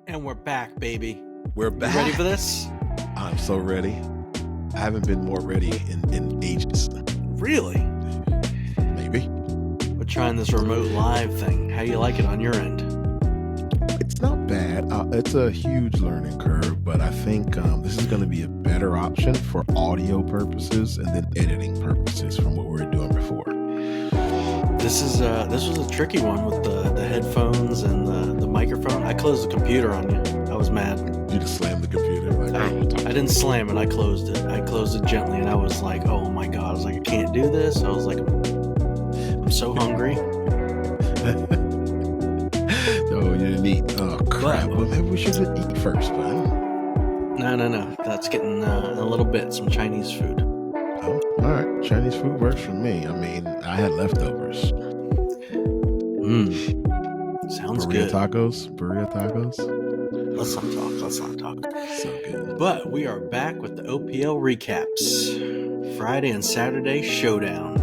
And we're back, baby. We're back. You ready for this? I'm so ready. I haven't been more ready in ages. Really? Maybe. We're trying this remote live thing. How do you like it on your end? It's not bad. It's a huge learning curve, but I think this is going to be a better option for audio purposes and then editing purposes from what we were doing before. This was a tricky one with the headphones and the microphone. I closed the computer on you. I was mad. You just slammed the computer. I didn't slam it. I closed it. I closed it gently, and I was like, "Oh my god!" I was like, "I can't do this." I was like, "I'm so hungry." Oh, you didn't eat. Oh crap! Well, maybe we should eat first, bud. No. That's getting a little bit some Chinese food. Oh, all right. Chinese food works for me. I mean, I had leftovers. Sounds Burrito good. Burrito tacos. Let's not talk. So good. But we are back with the OPL Recaps. Friday and Saturday showdown.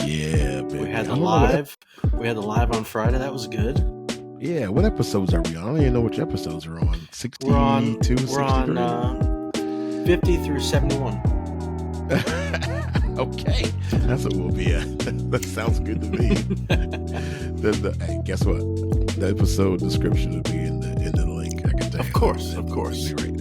Yeah, baby. We had the live on Friday. That was good. Yeah, what episodes are we on? I don't even know which episodes we're on. 62, We're on 63? 50 through 71. Okay, that's what we'll be at. That sounds good to me. Hey, guess what? The episode description will be in the link. I can tell you. Of course. Right.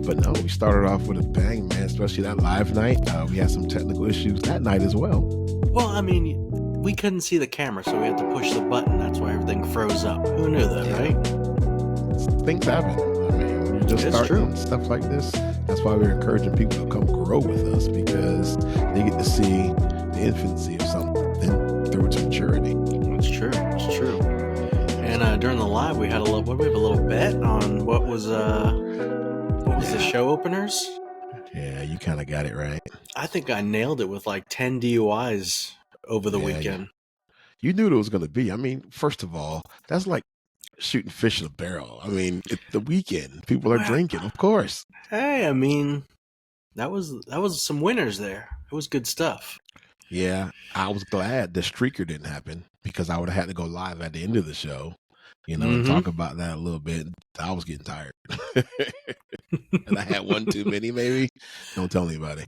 But no, we started off with a bang, man. Especially that live night. We had some technical issues that night as well. Well, I mean, we couldn't see the camera, so we had to push the button. That's why everything froze up. Who knew that, right? Things happen. I mean, when you're just starting stuff like this, that's why we're encouraging people to come grow with us, because they get to see the infancy of something through its maturity. It's true. And during the live, we had a little bet on what was the show openers. Yeah, you kind of got it right. I think I nailed it with like 10 DUIs over the weekend. You knew what it was going to be. I mean, first of all, that's like shooting fish in a barrel. I mean, it's the weekend. People are drinking, of course. Hey, I mean, that was some winners there. It was good stuff. Yeah, I was glad the streaker didn't happen, because I would have had to go live at the end of the show, and talk about that a little bit. I was getting tired. And I had one too many, maybe. Don't tell anybody.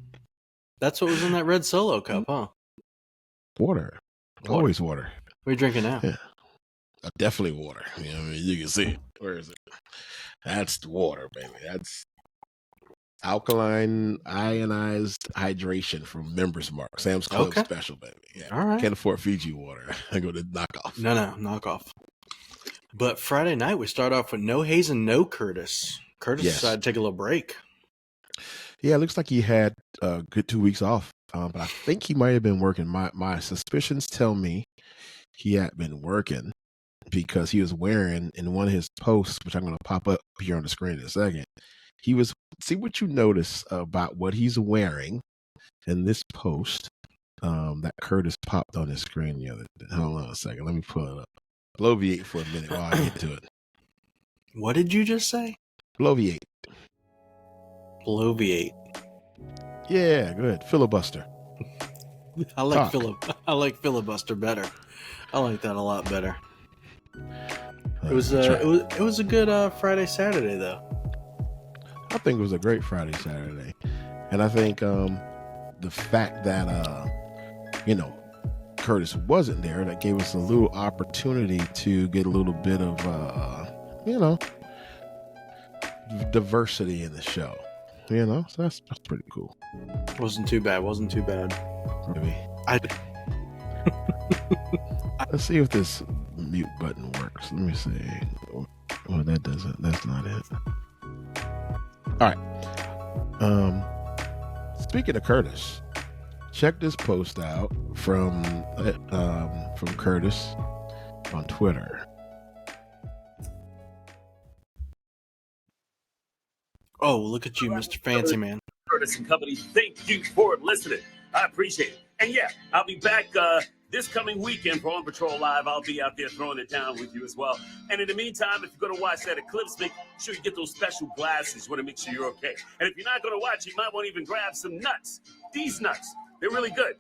That's what was in that red Solo cup, huh? Water. Always water. What are you drinking now? Yeah. Definitely water. You can see it. Where is it? That's the water, baby. That's alkaline ionized hydration from Members Mark. Sam's Club special, baby. Yeah. All right. Can't afford Fiji water. I go to knockoff. No, knockoff. But Friday night, we start off with no Hayes and no Curtis. Curtis decided to take a little break. Yeah, it looks like he had a good 2 weeks off. But I think he might have been working. My suspicions tell me he had been working, because he was wearing, in one of his posts, which I'm going to pop up here on the screen in a second, see what you notice about what he's wearing in this post that Curtis popped on his screen the other day. Hold on a second. Let me pull it up. Bloviate for a minute while I get to it. What did you just say? Bloviate. Yeah, good. Filibuster. I like filibuster better. I like that a lot better. It was a good Friday Saturday though. I think it was a great Friday Saturday, and I think the fact that Curtis wasn't there, that gave us a little opportunity to get a little bit of diversity in the show. So that's pretty cool. Wasn't too bad. Maybe. Let's see if this mute button works. Let me see. Well, that doesn't. That's not it. All right. Speaking of Curtis, check this post out from Curtis on Twitter. Oh, look at you, Mr. Fancy Man. Curtis and company, thank you for listening. I appreciate it. And yeah, I'll be back this coming weekend for On Patrol Live. I'll be out there throwing it down with you as well. And in the meantime, if you're going to watch that Eclipse, make sure you get those special glasses. You want to make sure you're okay. And if you're not going to watch, you might want to even grab some nuts. These nuts, they're really good.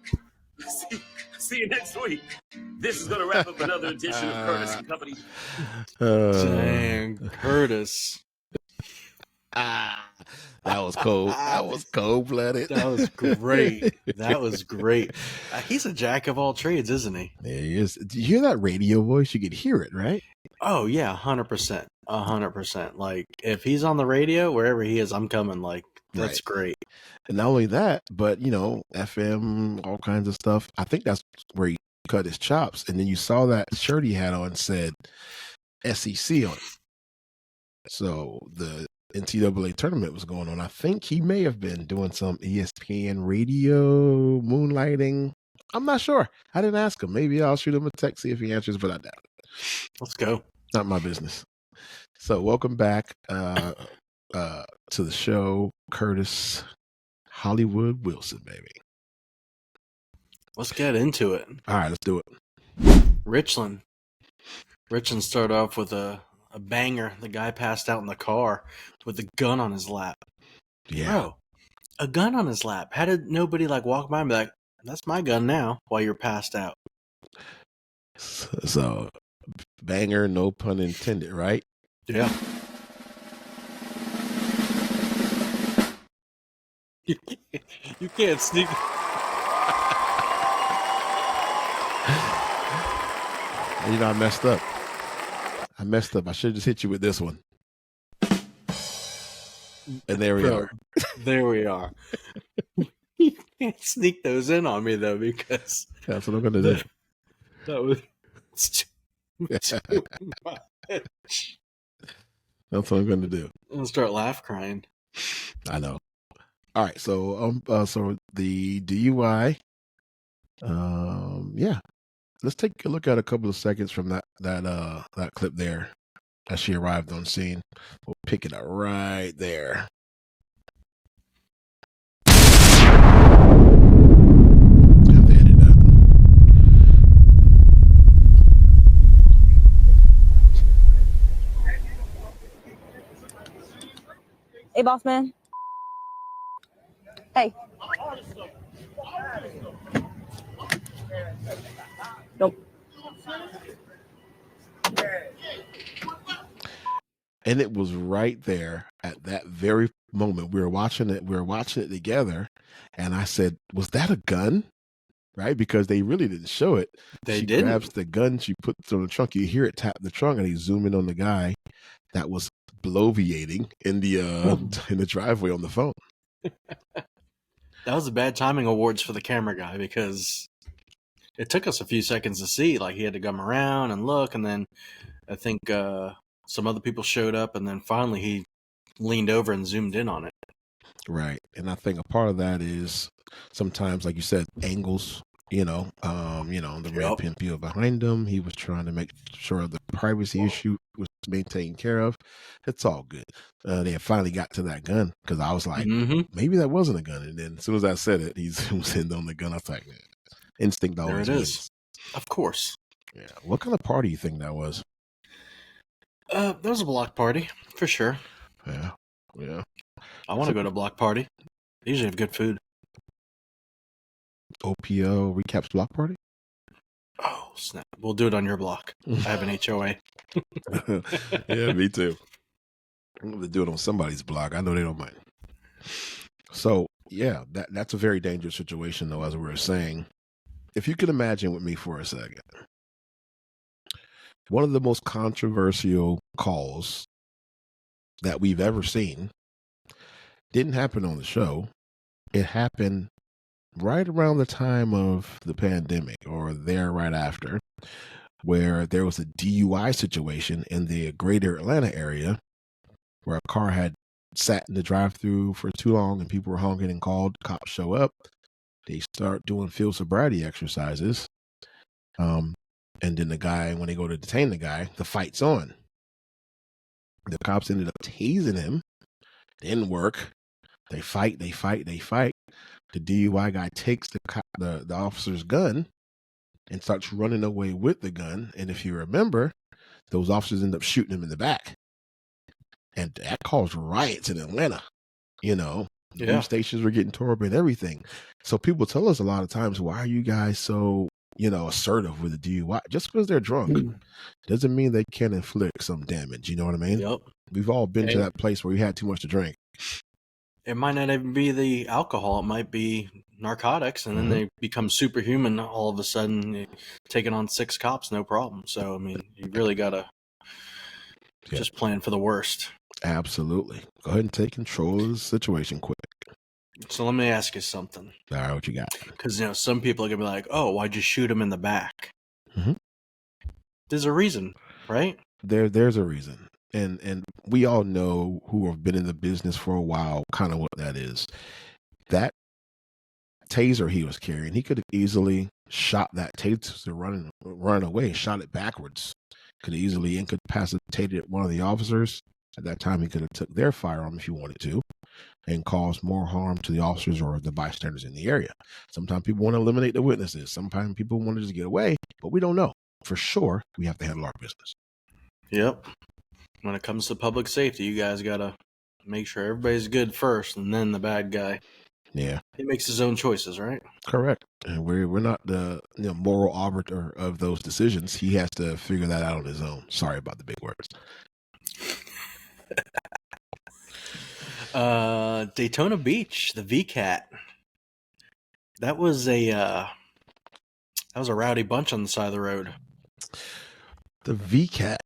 See you next week. This is going to wrap up another edition of Curtis and Company. Dang, Curtis. That was cold. That was cold-blooded. That was great. That was great. He's a jack of all trades, isn't he? Yeah, he is. Do you hear that radio voice? You could hear it, right? Oh, yeah, 100%. 100%. Like, if he's on the radio, wherever he is, I'm coming. Like, that's great. And not only that, but, you know, FM, all kinds of stuff. I think that's where he cut his chops. And then you saw that shirt he had on said SEC on it. So the NCAA tournament was going on. I think he may have been doing some ESPN radio moonlighting. I'm not sure. I didn't ask him. Maybe I'll shoot him a text, see if he answers, but I doubt it. Let's go. Not my business. So welcome back to the show, Curtis Hollywood Wilson, baby. Let's get into it. All right, let's do it. Richland started off with a banger. The guy passed out in the car with a gun on his lap. Yeah. Bro, a gun on his lap. How did nobody like walk by and be like, that's my gun now, while you're passed out? So banger, no pun intended, right? Yeah. You can't sneak. You know, I messed up. I should have just hit you with this one. And there we are. There we are. You can't sneak those in on me, though, because that's what I'm going to do. That was too much. That's what I'm going to do. I'm going to start laugh crying. I know. All right. So, so the DUI, yeah. Let's take a look at a couple of seconds from that clip there as she arrived on scene. We'll pick it up right there. Hey, boss man. Hey. Nope. And it was right there at that very moment. We were watching it together. And I said, was that a gun? Right? Because they really didn't show it. She grabs the gun, she puts it on the trunk. You hear it tap the trunk, and they zoom in on the guy that was bloviating in the driveway on the phone. That was a bad timing awards for the camera guy, because it took us a few seconds to see. Like, he had to come around and look, and then I think some other people showed up, and then finally he leaned over and zoomed in on it. Right. And I think a part of that is sometimes, like you said, angles, the red pin people behind him. He was trying to make sure the privacy issue was maintaken care of. It's all good. They finally got to that gun, because I was like, maybe that wasn't a gun. And then as soon as I said it, he zoomed in on the gun. I was like, instinct always there it wins. is. Of course. Yeah. What kind of party do you think that was? That was a block party, for sure. Yeah. Yeah. I want to go to a block party. They usually have good food. OPL Recaps block party? Oh, snap. We'll do it on your block. I have an HOA. Yeah, me too. I'm going to do it on somebody's block. I know they don't mind. So, yeah, that's a very dangerous situation, though, as we were saying. If you could imagine with me for a second, one of the most controversial calls that we've ever seen didn't happen on the show. It happened right around the time of the pandemic, or there right after, where there was a DUI situation in the greater Atlanta area where a car had sat in the drive-thru for too long and people were honking and called. Cops show up. They start doing field sobriety exercises. And then the guy, when they go to detain the guy, the fight's on. The cops ended up tasing him. Didn't work. They fight. The DUI guy takes the officer's gun and starts running away with the gun. And if you remember, those officers end up shooting him in the back. And that caused riots in Atlanta, Yeah. News stations were getting tore up and everything. So people tell us a lot of times, why are you guys so, assertive with the DUI? Just because they're drunk doesn't mean they can't inflict some damage. You know what I mean? Yep. We've all been to that place where we had too much to drink. It might not even be the alcohol. It might be narcotics, and then they become superhuman all of a sudden, taking on 6 cops, no problem. So, I mean, you really got to just plan for the worst. Absolutely. Go ahead and take control of the situation quick. So let me ask you something. All right, what you got? Because, some people are going to be like, oh, why'd you shoot him in the back? Mhm. There's a reason, right? There's a reason. And we all know, who have been in the business for a while, kind of what that is. That taser he was carrying, he could have easily shot that taser running away, shot it backwards. Could have easily incapacitated one of the officers. At that time, he could have took their firearm if he wanted to and caused more harm to the officers or the bystanders in the area. Sometimes people want to eliminate the witnesses. Sometimes people want to just get away, but we don't know. For sure, we have to handle our business. Yep. When it comes to public safety, you guys got to make sure everybody's good first, and then the bad guy. Yeah. He makes his own choices, right? Correct. And we're not the moral arbiter of those decisions. He has to figure that out on his own. Sorry about the big words. Daytona Beach, the VCAT. That was a rowdy bunch on the side of the road. The VCAT.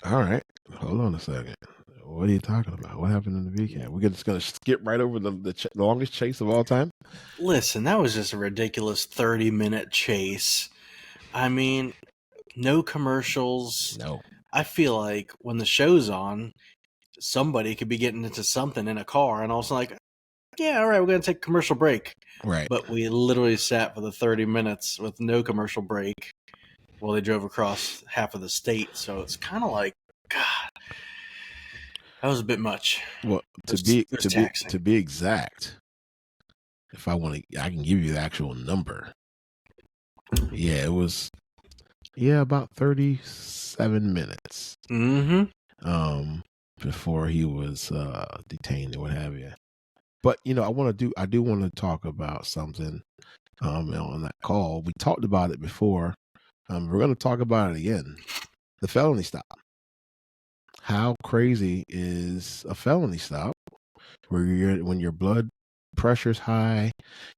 All right. Hold on a second. What are you talking about? What happened in the VCAT? We're just going to skip right over the longest chase of all time? Listen, that was just a ridiculous 30-minute chase. I mean, no commercials. No. I feel like when the show's on, somebody could be getting into something in a car and also like, yeah, all right, we're going to take a commercial break. Right. But we literally sat for the 30 minutes with no commercial break while they drove across half of the state. So it's kind of like, God, that was a bit much. Well, to be exact, if I want to, I can give you the actual number. Yeah, it was about 37 minutes. Mm-hmm. Before he was detained or what have you. But I do want to talk about something on that call. We talked about it before. We're going to talk about it again. The felony stop. How crazy is a felony stop when your blood pressure's high,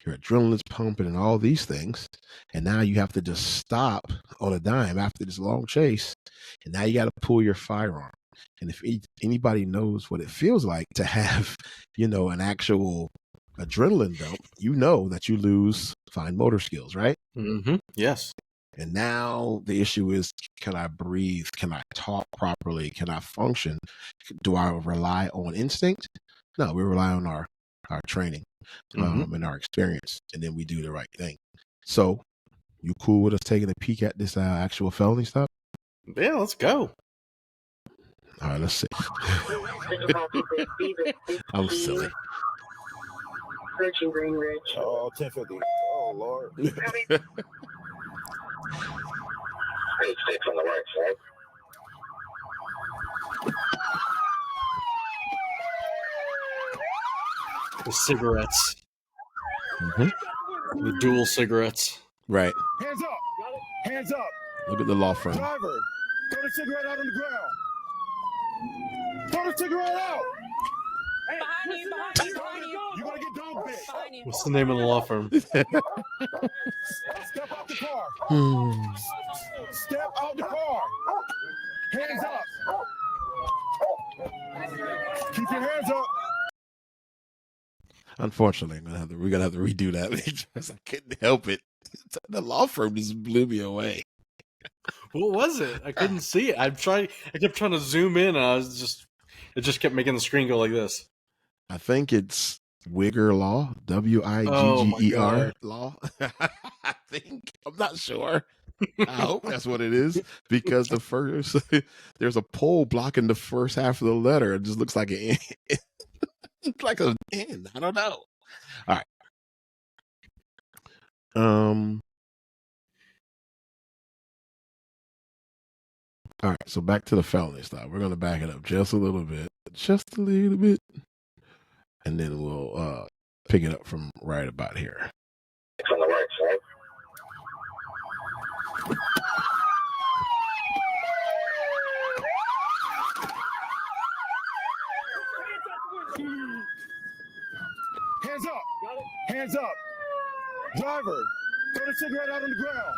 your adrenaline's pumping and all these things, and now you have to just stop on a dime after this long chase, and now you got to pull your firearm. And if anybody knows what it feels like to have, an actual adrenaline dump, that you lose fine motor skills, right? Mm-hmm. Yes. And now the issue is, can I breathe? Can I talk properly? Can I function? Do I rely on instinct? No, we rely on our training and our experience, and then we do the right thing. So, you cool with us taking a peek at this actual felony stop? Yeah, let's go. All right, let's see. I'm silly. Approaching Green Ridge. Oh, 1050. Oh, Lord. Page 6 on the right side. The cigarettes. Mm-hmm. The dual cigarettes. Right. Hands up. Hands up. Look at the law firm. Driver, throw the cigarette out on the ground. Throw the cigarette out. Hey, Behind you. You're going to get dog bit. Behind you. What's the name of the law firm? Step out the car. Step out the car. Hands up. Keep your hands up. Unfortunately, we're gonna have to redo that because I couldn't help it. The law firm just blew me away. What was it? I couldn't see it. I kept trying to zoom in, and it just kept making the screen go like this. I think it's Wigger Law, Wigger Law. I think. I'm not sure. I hope that's what it is, because there's a pole blocking the first half of the letter. It just looks like an it's like an N. I don't know. All right. All right. So back to the felony stop. We're going to back it up just a little bit. and then we'll pick it up from right about here. 6 on the right side. Hands up. Hands up. Driver, throw the cigarette out on the ground.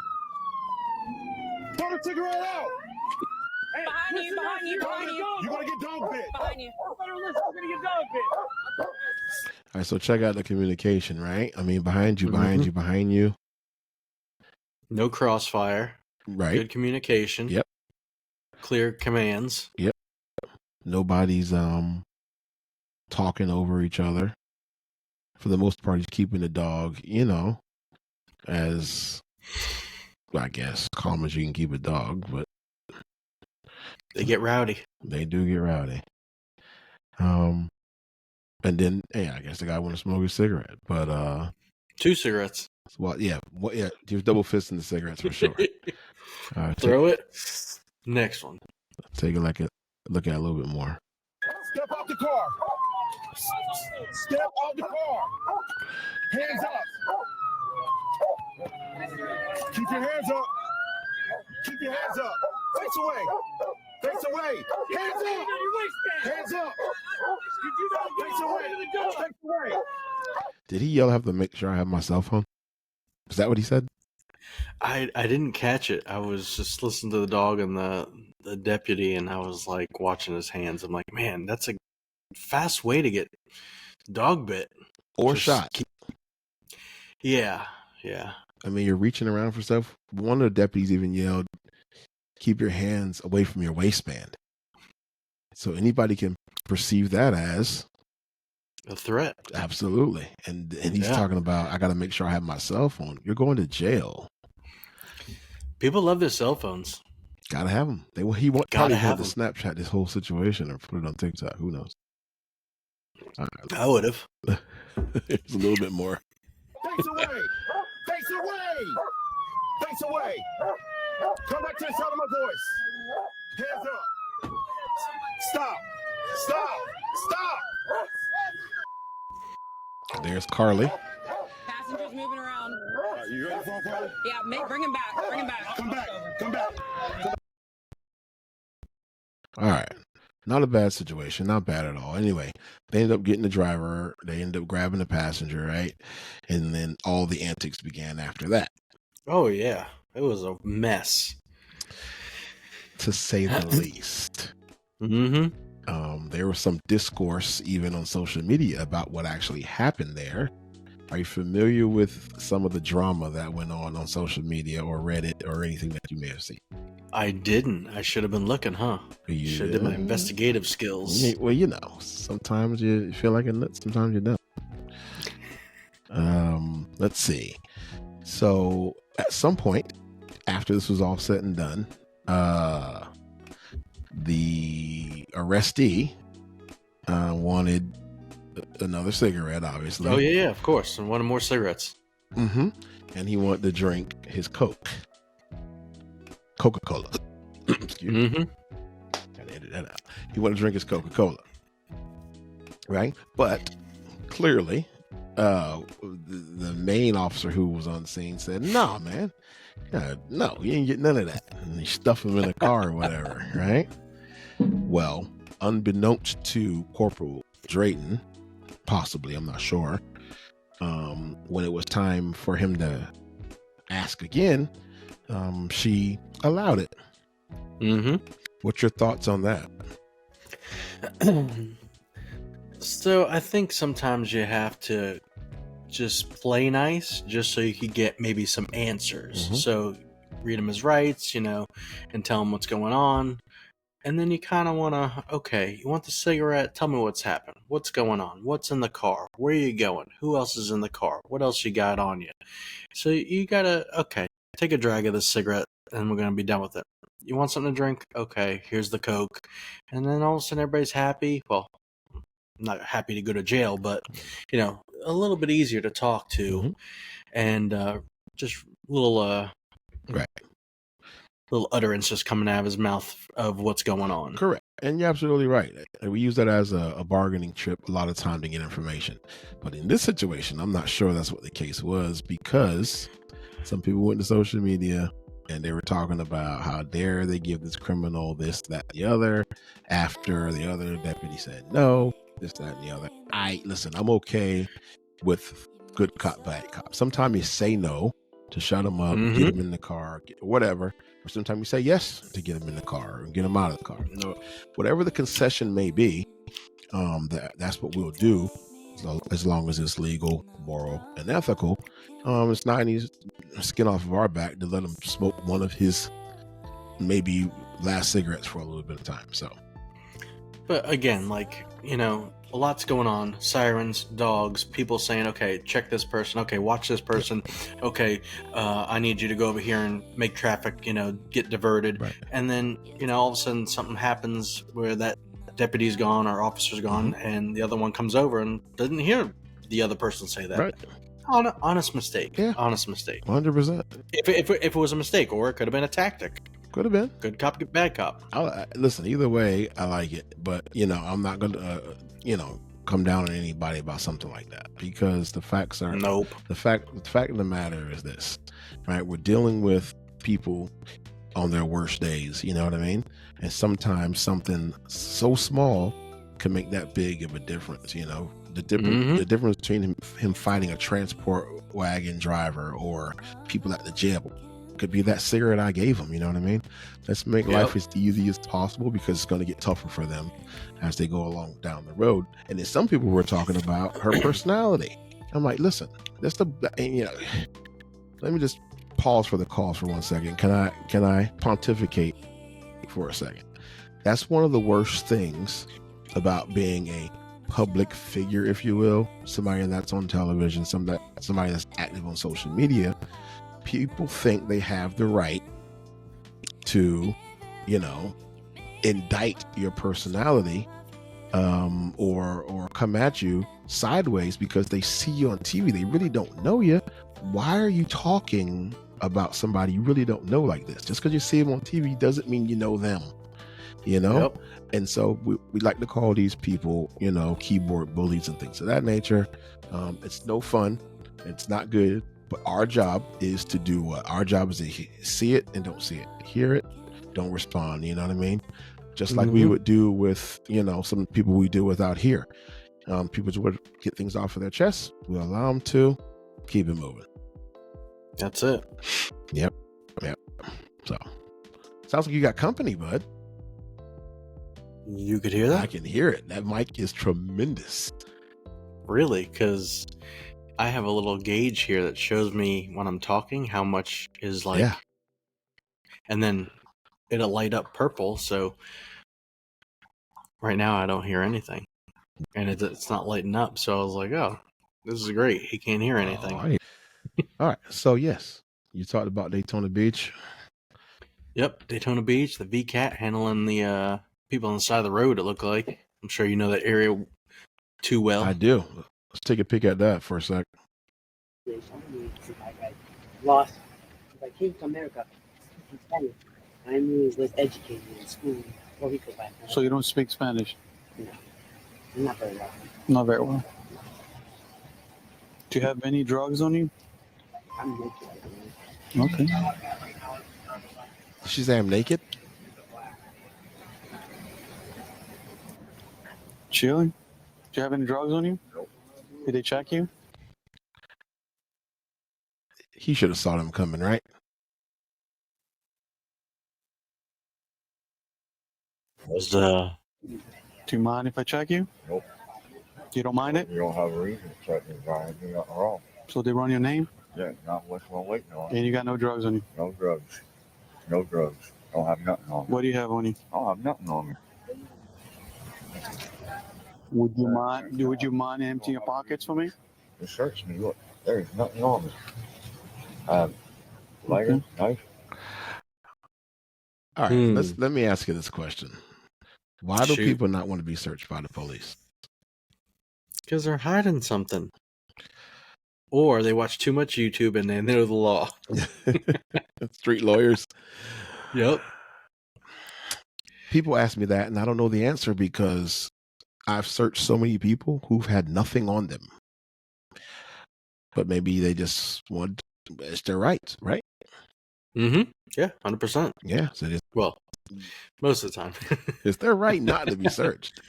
Throw the cigarette out. Hey, Behind you, behind you, behind you. You're going to get dog bit. Behind you. Better listen, we're going to get dog bit. All right, so check out the communication, right? I mean, behind you, behind you, behind you. No crossfire. Right. Good communication. Yep. Clear commands. Yep. Nobody's talking over each other. For the most part, he's keeping the dog, as, I guess, calm as you can keep a dog, but They get rowdy. they do get rowdy. And then, I guess the guy want to smoke a cigarette, but 2 cigarettes. he was double fisting the cigarettes for sure. Throw it. Next one. Take a look at it a little bit more. Step out the car. Step out the car. Hands up. Keep your hands up. Keep your hands up. Face away. Face away. Hands up. Hands up. Face away. Face away. Did he yell, "Have to make sure I have my cell phone"? Is that what he said? I didn't catch it. I was just listening to the dog and the deputy, and I was like watching his hands. I'm like, man, that's a fast way to get dog bit Or Just shot? Yeah. I mean, you're reaching around for stuff. One of the deputies even yelled, "Keep your hands away from your waistband." So anybody can perceive that as A threat. absolutely. And he's talking about, "I got to make sure I have my cell phone." You're going to jail. People love their cell phones. Gotta have them. He probably had to Snapchat this whole situation or put it on TikTok. Who knows? All right. I would have. It's a little bit more. Face away. Face away. Face away. Come back to the sound of my voice. Hands up. Stop. Stop. Stop. There's Carli. Passengers moving around. You ready for a call? Yeah, bring him back. Bring him back. Come back. Come back. All right. Not a bad situation. Not bad at all. Anyway, they end up getting the driver. They end up grabbing the passenger, right? And then all the antics began after that. Oh, yeah. It was a mess. To say the least. Mm-hmm. There was some discourse even on social media about what actually happened there. Are you familiar with some of the drama that went on social media or Reddit or anything that you may have seen? I didn't. I should have been looking, huh? Yeah. Should have did my investigative skills. Yeah, well, sometimes you feel like a nut, sometimes you don't. Let's see. So at some point, after this was all said and done, the arrestee wanted another cigarette, obviously. Oh, yeah, of course. And wanted more cigarettes. Mm-hmm. And he wanted to drink his Coca-Cola. Excuse me. Mm-hmm. Gotta edit that out. He wanted to drink his Coca-Cola. Right? But clearly, the main officer who was on scene said, "No, man. No, you ain't get none of that." And he stuffed him in a car or whatever, right? Well, unbeknownst to Corporal Drayton, possibly, I'm not sure, when it was time for him to ask again, she allowed it. Mm-hmm. What's your thoughts on that? So I think sometimes you have to just play nice just so you could get maybe some answers. Mm-hmm. So read him his rights, and tell him what's going on. And then you kind of want to, okay, you want the cigarette? Tell me what's happened. What's going on? What's in the car? Where are you going? Who else is in the car? What else you got on you? So you got to, okay, take a drag of this cigarette and we're going to be done with it. You want something to drink? Okay, here's the Coke. And then all of a sudden everybody's happy. Well, I'm not happy to go to jail, but, a little bit easier to talk to. Mm-hmm. And just little... Right. Little utterance just coming out of his mouth of what's going on. Correct. And you're absolutely right. We use that as a bargaining chip a lot of time to get information. But in this situation, I'm not sure that's what the case was, because some people went to social media and they were talking about how dare they give this criminal this, that, the other, after the other deputy said no, this, that, and the other. Listen, I'm okay with good cop, bad cop. Sometimes you say no to shut them up, get them in the car, whatever. Or sometimes you say yes to get them in the car and get them out of the car. Whatever the concession may be, that's what we'll do, as long as it's legal, moral, and ethical. It's not any skin off of our back to let him smoke one of his maybe last cigarettes for a little bit of time. So, but again, a lot's going on. Sirens, dogs, people saying, okay, check this person. Okay, watch this person. Okay, I need you to go over here and make traffic, get diverted. Right. And then, all of a sudden something happens where that deputy's gone or officer's gone, and the other one comes over and doesn't hear the other person say that. Right. Honest mistake. Yeah. Honest mistake. 100%. If it was a mistake, or it could have been a tactic. Could have been. Good cop, bad cop. Listen, either way, I like it. But, I'm not going to, come down on anybody about something like that, because the facts are... Nope. The fact of the matter is this, right? We're dealing with people on their worst days, you know what I mean? And sometimes something so small can make that big of a difference, The difference between him fighting a transport wagon driver or people at the jail could be that cigarette I gave him, you know what I mean? Let's make life as easy as possible, because it's going to get tougher for them as they go along down the road. And then some people were talking about her personality. I'm like, listen, let me just pause for the calls for 1 second. Can I pontificate for a second? That's one of the worst things about being a public figure, if you will, somebody that's on television, somebody that's active on social media. People think they have the right to, indict your personality, or come at you sideways because they see you on TV. They really don't know you. Why are you talking about somebody you really don't know like this? Just because you see them on TV doesn't mean you know them. Yep. And so we like to call these people, keyboard bullies and things of that nature. It's no fun. It's not good. But our job is to do what? Our job is to see it and don't see it. Hear it, don't respond. You know what I mean? Just like we would do with, some people we deal with out here. People just would get things off of their chest. We allow them to keep it moving. That's it. Yep. So, sounds like you got company, bud. You could hear that? I can hear it. That mic is tremendous. Really? Because I have a little gauge here that shows me when I'm talking how much is and then it'll light up purple. So right now I don't hear anything, and it's not lighting up. So I was like, oh, this is great. He can't hear anything. All right. So yes, you talked about Daytona Beach. Yep. Daytona Beach, the VCAT handling the people on the side of the road, it looked like. I'm sure you know that area too well. I do. Let's take a peek at that for a sec. I lost. I came to America in Spanish. I was less educated in school in Puerto Rico back then. So you don't speak Spanish? No, not very well. Not very well. Do you have any drugs on you? I'm naked. Okay. She say I'm naked? Chilling? Do you have any drugs on you? Nope. Did they check you? He should have saw them coming, right? Do you mind if I check you? Nope. You don't mind it? You don't have a reason to check me. I ain't doing nothing wrong. So they run your name? Yeah, not what I'm waiting on. And you got no drugs on you? No drugs. No drugs. Don't have nothing on me. What do you have on you? I don't have nothing on me. Would you mind emptying your pockets for me? Just search me. Look, there's nothing on me. I have lighter, knife. All right, let me ask you this question. Why do Shoot. people not want to be searched by the police? Because they're hiding something. Or they watch too much YouTube and they know the law. Street lawyers. Yep. People ask me that, and I don't know the answer because I've searched so many people who've had nothing on them. But maybe they just want it's their rights, right? Mm-hmm. Yeah, 100%. Yeah. So Well, most of the time. it's their right not to be searched.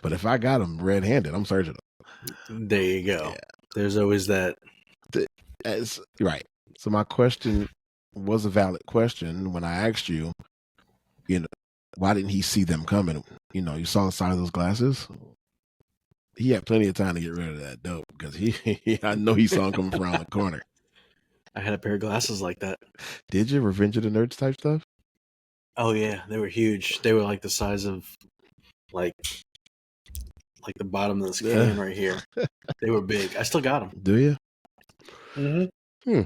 But if I got them red-handed, I'm searching them. There you go. Yeah. There's always that. That's right. So my question was a valid question when I asked you, why didn't he see them coming? You saw the side of those glasses. He had plenty of time to get rid of that dope because I know he saw him coming from around the corner. I had a pair of glasses like that. Did you? Revenge of the Nerds type stuff? Oh yeah, they were huge. They were like the size of like the bottom of this can right here. They were big. I still got them. Do you? Mm-hmm.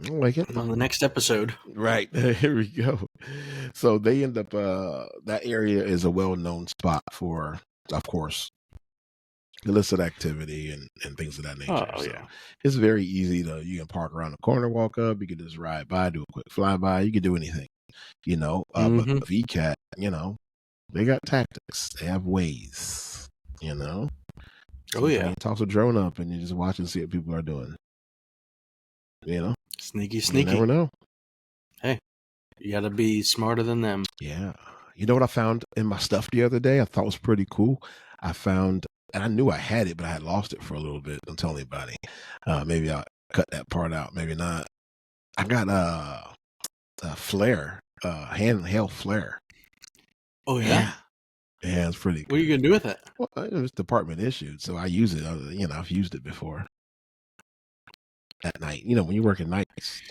I like it. On the next episode. Right. Here we go. So they end up, that area is a well-known spot for, of course, illicit activity and things of that nature. Oh, so yeah. It's very easy you can park around the corner, walk up, you can just ride by, do a quick flyby, you can do anything, But VCAT, they got tactics, they have ways, So oh, yeah. you toss a drone up and you just watch and see what people are doing, Sneaky. You never know. Hey, you got to be smarter than them. Yeah. You know what I found in my stuff the other day? I thought was pretty cool. I found, and I knew I had it, but I had lost it for a little bit. Don't tell anybody. Maybe I'll cut that part out. Maybe not. I got a flare, handheld flare. Oh, yeah? Yeah, it's pretty cool. What are you going to do with it? Well, it was department issued, so I use it. I've used it before. At night, when you're working nights.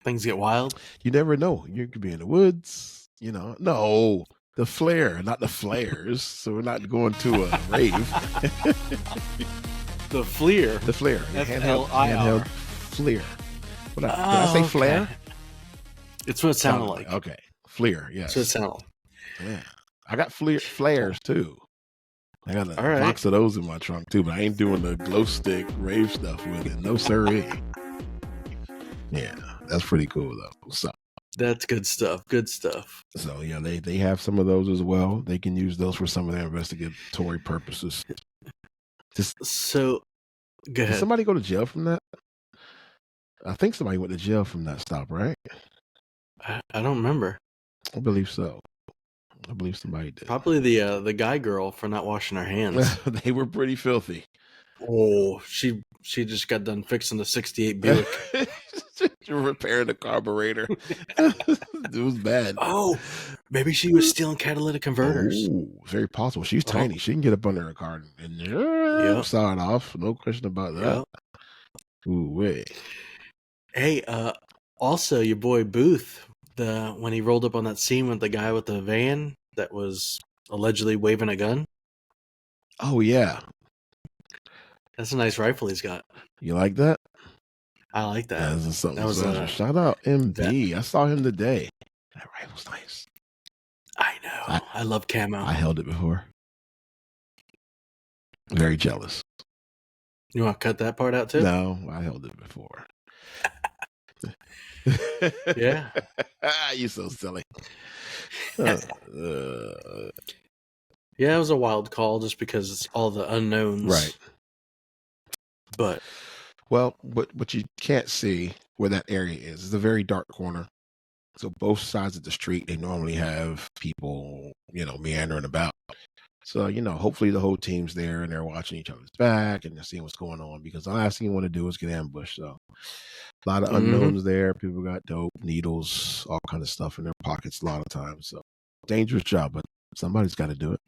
Things get wild. You never know. You could be in the woods, No, the flare, not the flares. So we're not going to a rave. The flare. The flare. Handheld flare. Did I say flare? It's what it sounded like. Okay. Flare, yes. That's what it sounded like. Yeah. I got flares too. I got a box of those in my trunk too, but I ain't doing the glow stick rave stuff with it. No siree. Yeah, that's pretty cool though. So that's good stuff. Good stuff. So yeah, they have some of those as well. They can use those for some of their investigatory purposes. So go ahead. Did somebody go to jail from that? I think somebody went to jail from that stop, right? I don't remember. I believe so. I believe somebody did. Probably the guy girl for not washing her hands. They were pretty filthy. Oh, she just got done fixing the 68 Buick. Repairing the carburetor. It was bad. Oh, maybe she was stealing catalytic converters. Oh, very possible. She's tiny. She can get up under her car and saw it off. No question about that. Yep. Ooh, wait. Hey, also your boy Booth, when he rolled up on that scene with the guy with the van that was allegedly waving a gun. Oh yeah. That's a nice rifle he's got. You like that? I like that. That was shout out MB. I saw him today. That rifle's nice. I know. I love camo. I held it before. Very jealous. You want to cut that part out too? No, I held it before. Yeah. You're so silly. Yeah, it was a wild call just because it's all the unknowns. Right. But what you can't see where that area is a very dark corner. So both sides of the street, they normally have people, meandering about. So, hopefully the whole team's there and they're watching each other's back and they're seeing what's going on, because the last thing you want to do is get ambushed. So a lot of unknowns there. People got dope, needles, all kind of stuff in their pockets a lot of times. So dangerous job, but somebody's got to do it.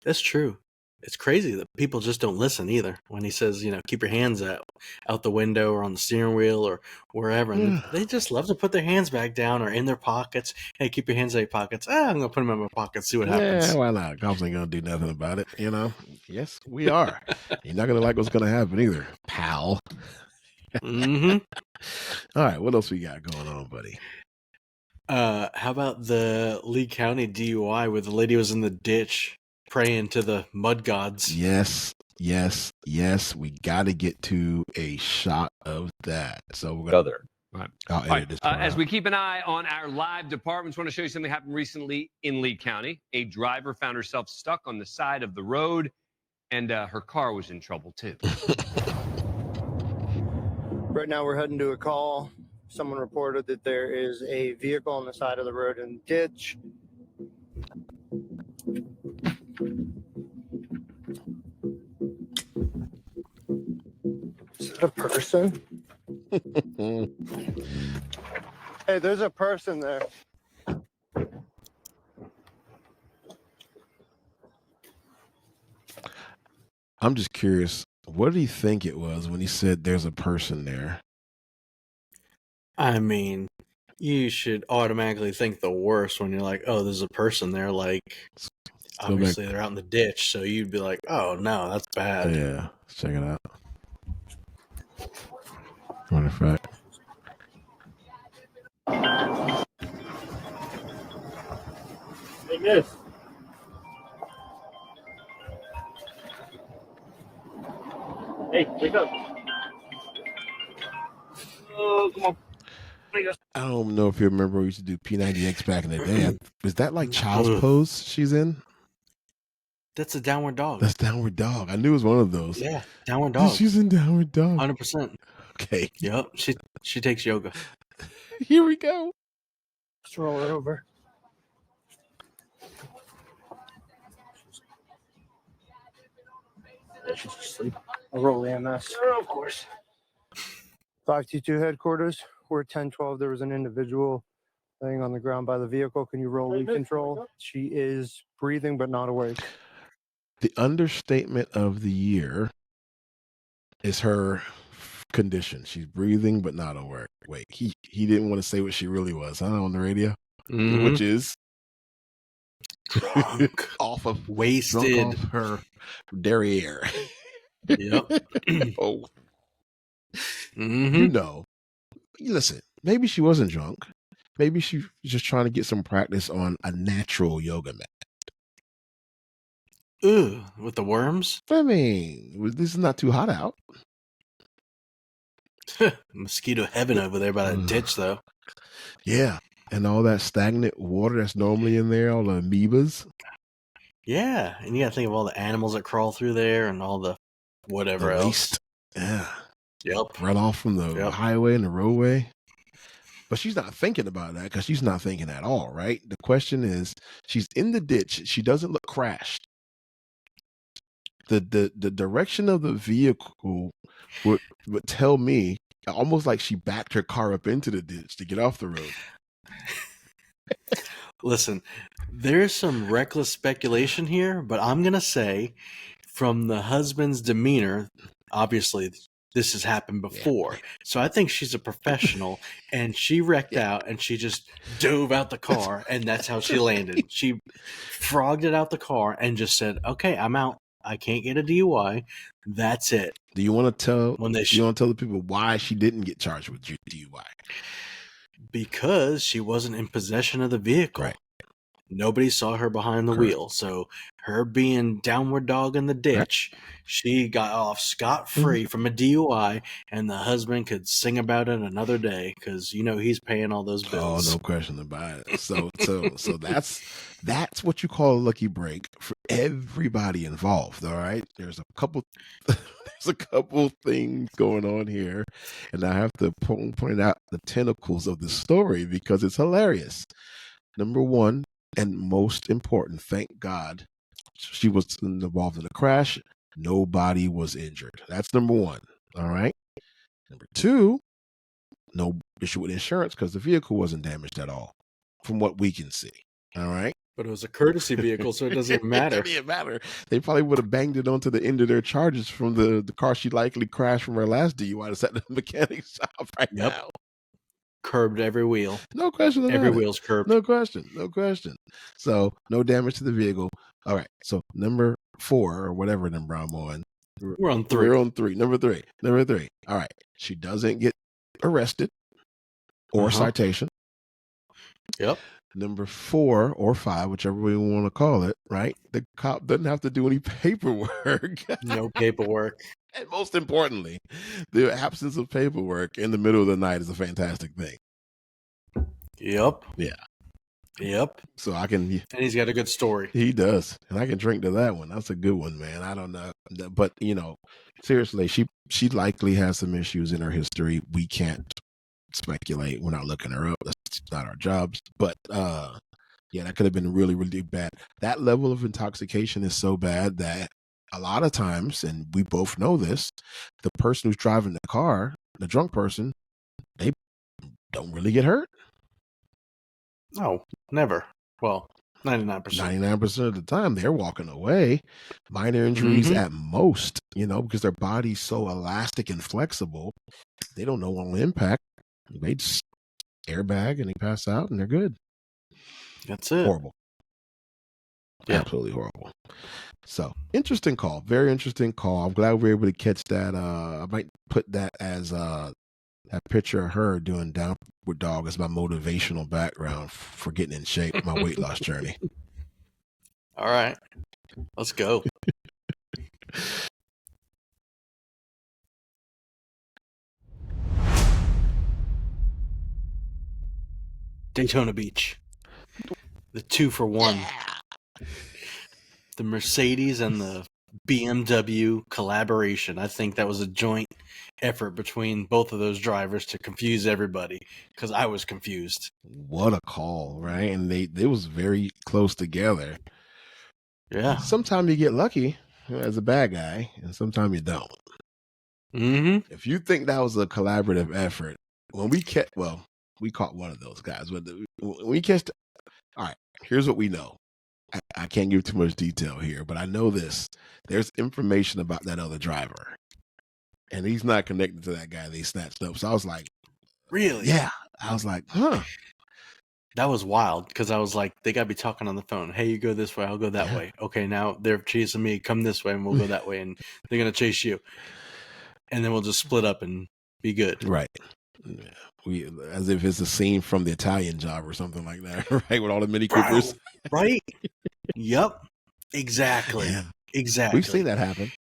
That's true. It's crazy that people just don't listen either. When he says, keep your hands out the window or on the steering wheel or wherever. And they just love to put their hands back down or in their pockets. Hey, keep your hands in your pockets. I'm going to put them in my pockets, see what happens. Yeah, why not? Cops ain't going to do nothing about it, Yes, we are. You're not going to like what's going to happen either, pal. Mm-hmm. All right, what else we got going on, buddy? How about the Lee County DUI where the lady was in the ditch praying to the mud gods? Yes. We got to get to a shot of that. So we're Other Right. I'll All right. edit this part As out. we keep an eye on our live departments, want to show you something happened recently in Lee County. A driver found herself stuck on the side of the road, and her car was in trouble too. Right now we're heading to a call. Someone reported that there is a vehicle on the side of the road in the ditch. Is it a person? Hey, there's a person there. I'm just curious, what did he think it was when he said there's a person there? I mean, you should automatically think the worst when you're like, oh, there's a person there. Like, obviously they're out in the ditch, so you'd be like, oh, no, that's bad. Yeah, let's check it out. Matter of fact. Hey, miss. Hey, wake up. Oh, come on. I don't know if you remember we used to do P90X back in the day. Is that like Child's Pose she's in? That's a Downward Dog. That's Downward Dog. I knew it was one of those. Yeah, Downward Dog. She's in Downward Dog. 100%. Okay. Yep, she takes yoga. Here we go. Let's roll it over. She's asleep. I'll roll the MS. Oh, of course. 522 headquarters. We're at 1012. There was an individual laying on the ground by the vehicle. Can you roll lead control? She is breathing but not awake. The understatement of the year is her condition. She's breathing but not awake. Wait, he didn't want to say what she really was, huh, on the radio? Mm-hmm. Which is drunk, off of wasted, drunk off her derriere. Yep. Oh, mm-hmm. You know. Listen, maybe she wasn't drunk. Maybe she was just trying to get some practice on a natural yoga mat. Ooh, with the worms? I mean, this is not too hot out. Mosquito heaven over there by that ditch, though. Yeah, and all that stagnant water that's normally in there, all the amoebas. Yeah, and you got to think of all the animals that crawl through there and all the whatever else. Waste. Yeah. Yep. Run off from the highway and the roadway. But she's not thinking about that because she's not thinking at all, right? The question is, she's in the ditch. She doesn't look crashed. The direction of the vehicle would tell me almost like she backed her car up into the ditch to get off the road. Listen, there's some reckless speculation here, but I'm going to say from the husband's demeanor, obviously this has happened before. Yeah. So I think she's a professional and she wrecked out and she just dove out the car and that's how she landed. She frogged it out the car and just said, okay, I'm out. I can't get a DUI. That's it. Do you want to tell the people why she didn't get charged with DUI? Because she wasn't in possession of the vehicle. Right. Nobody saw her behind the wheel. So her being downward dog in the ditch, she got off scot-free from a DUI, and the husband could sing about it another day because, he's paying all those bills. Oh, no question about it. So that's what you call a lucky break for everybody involved, all right? There's a couple things going on here, and I have to point out the tentacles of the story because it's hilarious. Number one, and most important, thank God, she was involved in a crash. Nobody was injured. That's number one. All right. Number two, no issue with insurance because the vehicle wasn't damaged at all, from what we can see. All right. But it was a courtesy vehicle, so it doesn't matter. It doesn't matter. They probably would have banged it onto the end of their charges from the car she likely crashed from her last DUI that's at the mechanic shop now. Curbed every wheel. No question about every it. wheel's curbed. No question. So no damage to the vehicle. All right. So number 4 or whatever number I'm on. We're on 3. We're on 3. Number 3. All right. She doesn't get arrested or citation. Yep. Number 4 or 5, whichever way you want to call it, right? The cop doesn't have to do any paperwork. No paperwork. And most importantly, the absence of paperwork in the middle of the night is a fantastic thing. Yep. Yeah. Yep. So I can. And he's got a good story. He does. And I can drink to that one. That's a good one, man. I don't know. But, seriously, she likely has some issues in her history. We can't speculate. We're not looking her up. That's not our jobs. But, yeah, that could have been really, really bad. That level of intoxication is so bad that a lot of times, and we both know this, the person who's driving the car, the drunk person, they don't really get hurt. No, never. Well, 99%. 99% of the time, they're walking away. Minor injuries at most, because their body's so elastic and flexible. They don't know what will impact. They just airbag and they pass out and they're good. That's it. Horrible. Yeah. Absolutely horrible. So, interesting call. Very interesting call. I'm glad we were able to catch that. I might put that as that picture of her doing Downward Dog as my motivational background for getting in shape, my weight loss journey. All right. Let's go. Daytona Beach. The 2-for-1. The Mercedes and the BMW collaboration. I think that was a joint effort between both of those drivers to confuse everybody, because I was confused. What a call, right? And they was very close together. Yeah. Sometimes you get lucky as a bad guy, and sometimes you don't. Mm-hmm. If you think that was a collaborative effort, when we caught one of those guys. But when we catch, all right, here's what we know. I can't give too much detail here, but I know this. There's information about that other driver, and he's not connected to that guy they snatched up. So I was like, really? Yeah. I was like, huh. That was wild, because I was like, they got to be talking on the phone. Hey, you go this way, I'll go that way. Okay, now they're chasing me. Come this way, and we'll go that way, and they're going to chase you. And then we'll just split up and be good. Right. Yeah. As if it's a scene from The Italian Job or something like that, right? With all the Mini Coopers. Right? Yep. Exactly. Yeah. Exactly. We've seen that happen.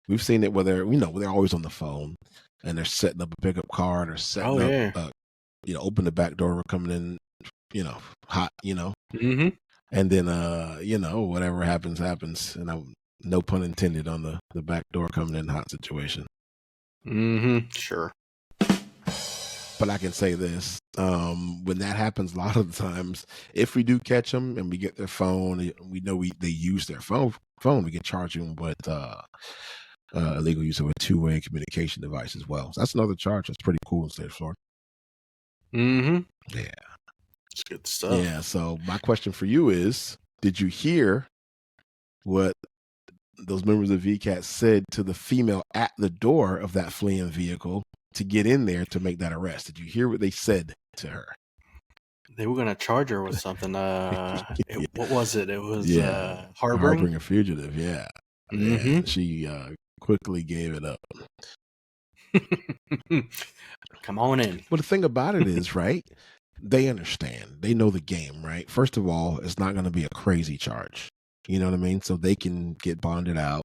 We've seen it where they're always on the phone and they're setting up a pickup car and they're setting up, open the back door, we're coming in, hot, Mm-hmm. And then, whatever happens. And no pun intended on the back door coming in hot situation. Mm-hmm. Sure. But I can say this, when that happens a lot of the times, if we do catch them and we get their phone, we know they use their phone, we can charge them with illegal use of a two-way communication device as well. So that's another charge. That's pretty cool in state of Florida. Mm-hmm. Yeah. It's good stuff. Yeah, so my question for you is, did you hear what those members of VCAT said to the female at the door of that fleeing vehicle to get in there to make that arrest? Did you hear what they said to her? They were going to charge her with something. What was it? It was harboring a fugitive. Yeah. Mm-hmm. Yeah. She quickly gave it up. Come on in. Well, the thing about it is, right, they understand. They know the game, right? First of all, it's not going to be a crazy charge. You know what I mean? So they can get bonded out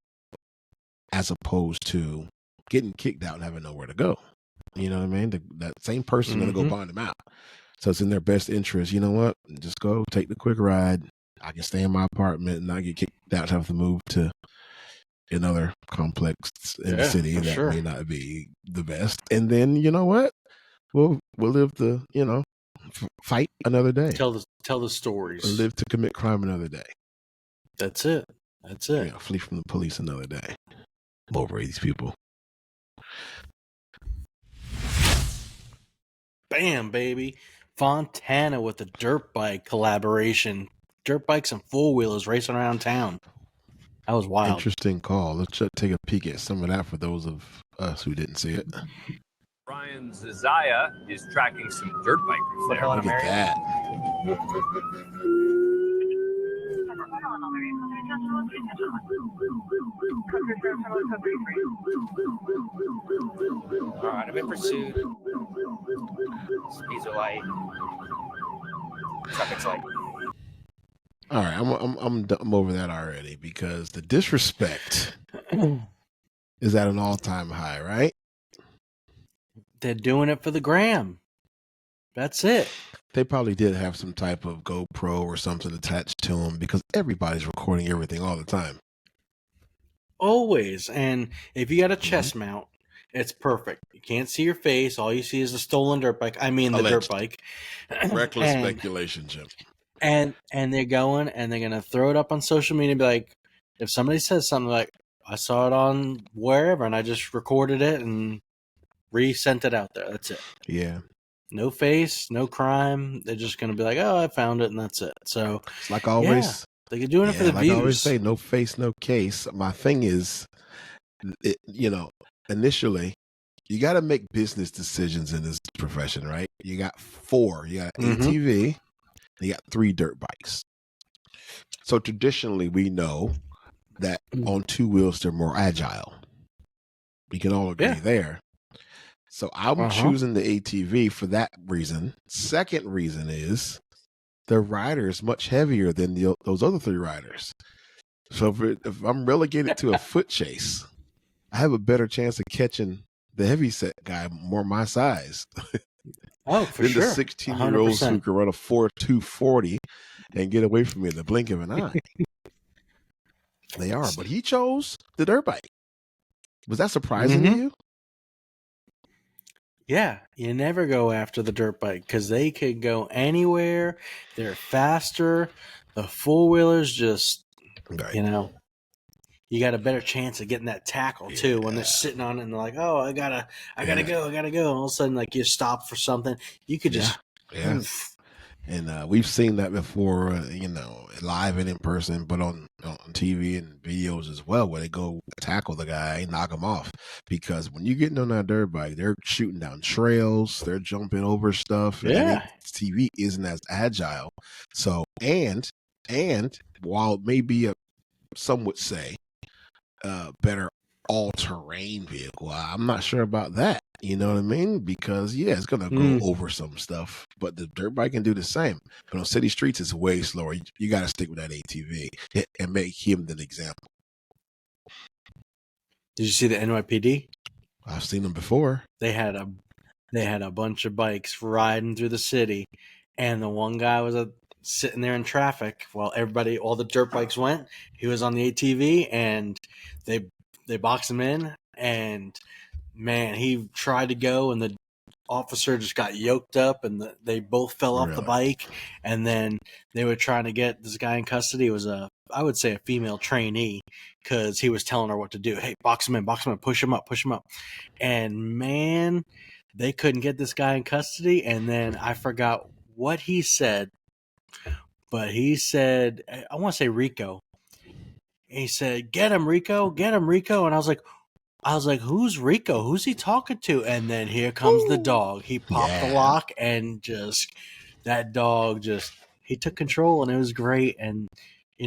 as opposed to getting kicked out and having nowhere to go. You know what I mean? That same person going to go bond them out. So it's in their best interest. You know what? Just go take the quick ride. I can stay in my apartment and not get kicked out to have to move to another complex in the city that may not be the best. And then, you know what? We'll live the, fight another day. Tell the stories. Or live to commit crime another day. That's it. Flee from the police another day. I'm over these people. Bam, baby. Fontana with the dirt bike collaboration. Dirt bikes and four-wheelers racing around town. That was wild. Interesting call. Let's take a peek at some of that for those of us who didn't see it. Brian Zazaya is tracking some dirt bikers there. Look at that. All right, I'm in pursuit. Speeds are light. Traffic's light. All right, I'm over that already because the disrespect is at an all-time high, right? They're doing it for the gram. That's it. They probably did have some type of GoPro or something attached to them because everybody's recording everything all the time. Always. And if you got a chest mount, it's perfect. You can't see your face. All you see is the stolen dirt bike. I mean, the dirt bike. Reckless speculation, Jim. And they're going and they're going to throw it up on social media and be like, if somebody says something like, I saw it on wherever and I just recorded it and resent it out there. That's it. Yeah. No face, no crime. They're just going to be like, oh, I found it and that's it. So it's like always. They're doing it for the like views. I always say, no face, no case. My thing is, initially, you got to make business decisions in this profession, right? You got 4. You got an ATV, and you got 3 dirt bikes. So traditionally, we know that on 2 wheels, they're more agile. We can all agree there. So I'm choosing the ATV for that reason. Second reason is the rider is much heavier than those other 3 riders. So if I'm relegated to a foot chase, I have a better chance of catching the heavyset guy more my size. Oh, for than sure. the 16-year-olds who can run a 4.240 and get away from me in the blink of an eye. They are, but he chose the dirt bike. Was that surprising to you? Yeah, you never go after the dirt bike because they could go anywhere. They're faster. The 4-wheelers just, you got a better chance of getting that tackle too when they're sitting on it and they're like, oh, I gotta go. And all of a sudden, like you stop for something, you could just, oof. And we've seen that before, live and in person, but on TV and videos as well, where they go tackle the guy, knock him off. Because when you're getting on that dirt bike, they're shooting down trails, they're jumping over stuff. Yeah. And TV isn't as agile. So, and while it may be some would say, better all-terrain vehicle, I'm not sure about that. You know what I mean? Because it's gonna go over some stuff, but the dirt bike can do the same. But on city streets, it's way slower. You got to stick with that ATV and make him the example. Did you see the NYPD? I've seen them before. They had a bunch of bikes riding through the city, and the one guy was sitting there in traffic while all the dirt bikes went. He was on the ATV, and they boxed him in, and man, he tried to go, and the officer just got yoked up, and they both fell off the bike, and then they were trying to get this guy in custody. It was I would say a female trainee, because he was telling her what to do. Hey, box him in, push him up. And man, they couldn't get this guy in custody, and then I forgot what he said, but he said, I want to say Rico. He said, get him, Rico. And I was like, who's Rico? Who's he talking to? And then here comes the dog. He popped the lock, and that dog he took control, and it was great. And,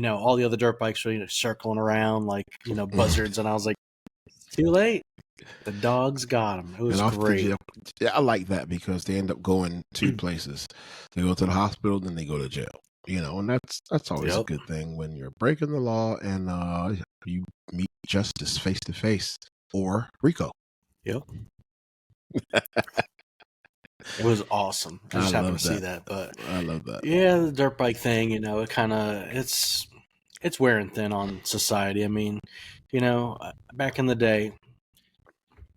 all the other dirt bikes were, circling around like, buzzards. And I was like, too late. The dogs got him. It was great. I like that because they end up going 2 places. They go to the hospital, then they go to jail. And that's always a good thing when you're breaking the law and you meet justice face to face. Or Rico. Yep. It was awesome. I just happened to see that. But I love that. Yeah, the dirt bike thing, it kind of it's wearing thin on society. I mean, back in the day,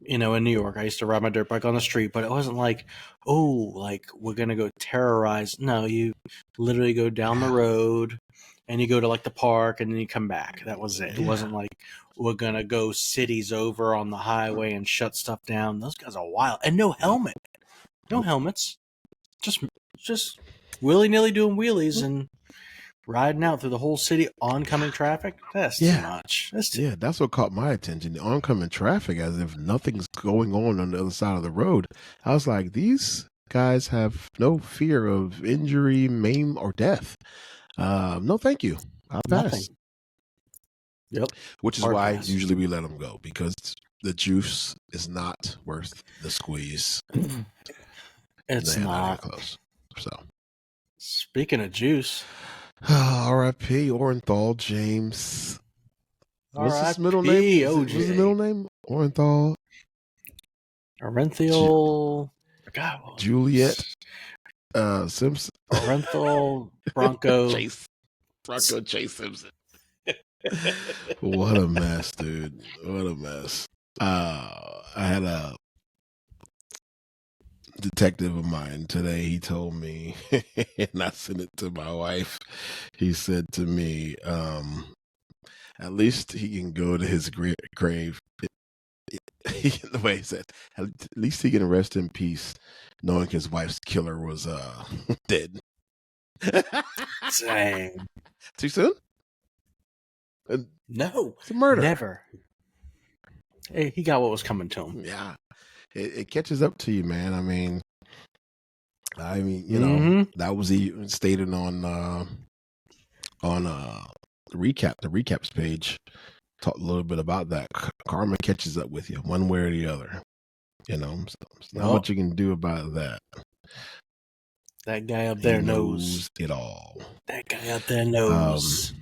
in New York, I used to ride my dirt bike on the street, but it wasn't like, we're gonna go terrorize. No, you literally go down the road and you go to like the park and then you come back. That was it. It wasn't like we're gonna go cities over on the highway and shut stuff down. Those guys are wild. And no helmet. No helmets. Just willy-nilly doing wheelies and riding out through the whole city, oncoming traffic. That's too much. That's what caught my attention. The oncoming traffic, as if nothing's going on the other side of the road. I was like, these guys have no fear of injury, maim, or death. No, thank you. I'll pass. Nothing. Yep. Which is why usually we let them go, because the juice is not worth the squeeze. It's not close. So, speaking of juice, R.I.P. Orenthal James. What's his middle name? What's his middle name? Orenthal, Orenthal, God, what was Juliet, Simpson, Orenthal, Bronco. Bronco Chase Simpson. What a mess, dude. What a mess. I had a detective of mine today. He told me, and I sent it to my wife. He said to me, at least he can go to his grave. The way he said, at least he can rest in peace, knowing his wife's killer was dead. Dang. Too soon? No, it's a murder. Never. Hey, he got what was coming to him. Yeah, it catches up to you, man. I mean, you know, that was stated on the recaps page. Talked a little bit about that. Karma catches up with you one way or the other. You know, so not much you can do about that. That guy up there knows it all. That guy up there knows.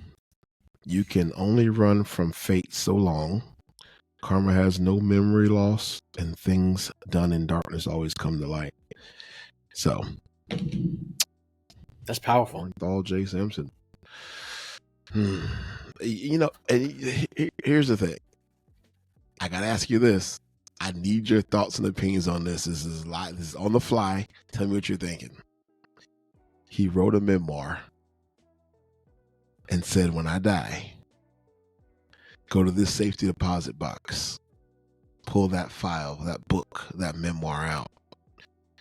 You can only run from fate so long. Karma has no memory loss, and things done in darkness always come to light. So, that's powerful. Orenthal J. Simpson. You know, and here's the thing. I gotta ask you this. I need your thoughts and opinions on this. This is live. This is on the fly. Tell me what you're thinking. He wrote a memoir and said, when I die, go to this safety deposit box, pull that file, that book, that memoir out,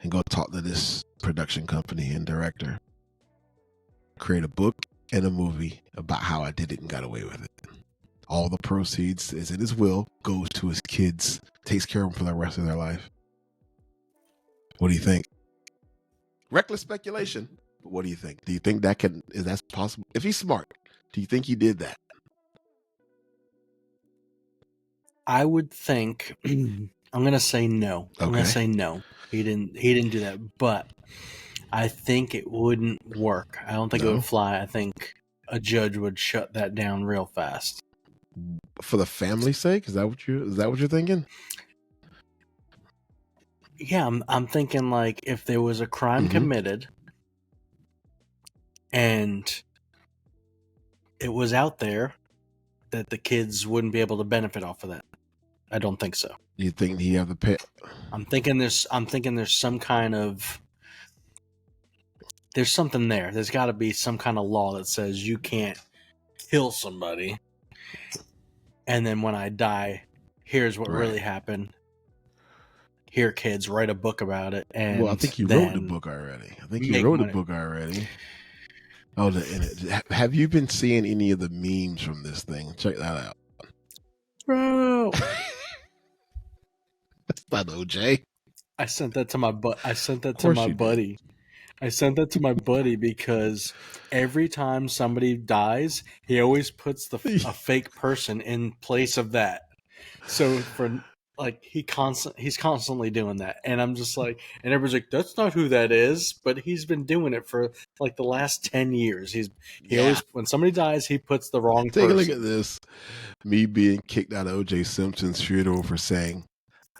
and go talk to this production company and director. Create a book and a movie about how I did it and got away with it. All the proceeds is in his will, goes to his kids, takes care of them for the rest of their life. What do you think? Reckless speculation, but what do you think? Do you think is that possible? If he's smart, do you think he did that? I would think I'm gonna say no. I'm gonna say no. He didn't do that, but I think it wouldn't work. I don't think it would fly. I think a judge would shut that down real fast. For the family's sake? Is that what you're thinking? Yeah, I'm thinking like if there was a crime committed and it was out there, that the kids wouldn't be able to benefit off of that. I don't think so. You think he have the pay? I'm thinking there's some kind of there's something there. There's got to be some kind of law that says you can't kill somebody, and then when I die, here's what really happened. Here, kids, write a book about it. And well, I think you wrote the book already. Oh, have you been seeing any of the memes from this thing? Check that out. Bro. That's not OJ. I sent that to my buddy. I sent that to my buddy because every time somebody dies, he always puts a fake person in place of that. So he's constantly doing that, and I'm just like, and everybody's like, that's not who that is, but he's been doing it for like the last 10 years. He always, when somebody dies, he puts the wrong person. Take a look at this. Me being kicked out of O.J. Simpson's funeral for saying,